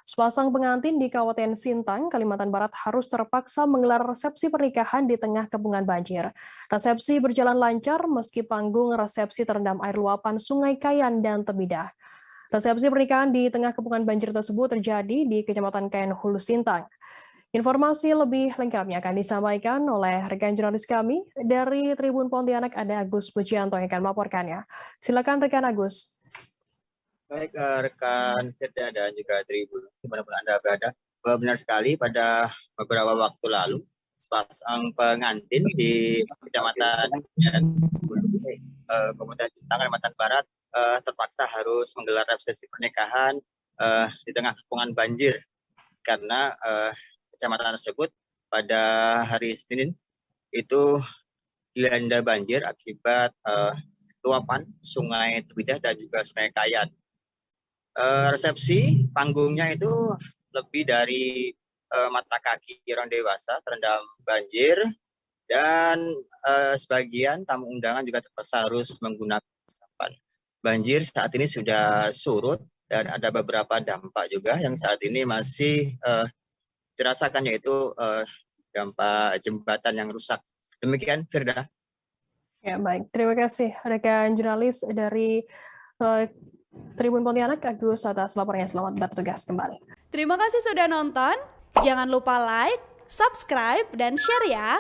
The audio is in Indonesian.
Sepasang pengantin di Kabupaten Sintang, Kalimantan Barat harus terpaksa menggelar resepsi pernikahan di tengah kepungan banjir. Resepsi berjalan lancar meski panggung resepsi terendam air luapan Sungai Kayan dan Tebidah. Resepsi pernikahan di tengah kepungan banjir tersebut terjadi di Kecamatan Kayan Hulu Sintang. Informasi lebih lengkapnya akan disampaikan oleh rekan jurnalis kami dari Tribun Pontianak, ada Agus Pujianto yang akan melaporkannya. Silakan rekan Agus. Baik, rekan Firda dan juga Tribun, dimanapun Anda berada, benar sekali pada beberapa waktu lalu, sepasang pengantin di Kecamatan Kabupaten Sintang, Kalimantan Barat, terpaksa harus menggelar resepsi pernikahan di tengah kepungan banjir karena kecamatan tersebut pada hari Senin itu dilanda banjir akibat luapan Sungai Tebidah dan juga Sungai Kayan. Resepsi panggungnya itu lebih dari mata kaki orang dewasa terendam banjir dan sebagian tamu undangan juga terpaksa harus menggunakan resapan. Banjir saat ini sudah surut dan ada beberapa dampak juga yang saat ini masih dirasakan, yaitu dampak jembatan yang rusak. Demikian, Firda. Ya, baik. Terima kasih rekan jurnalis dari Tribun Pontianak, Agus, atas laporannya. Selamat bertugas kembali. Terima kasih sudah nonton. Jangan lupa like, subscribe, dan share ya.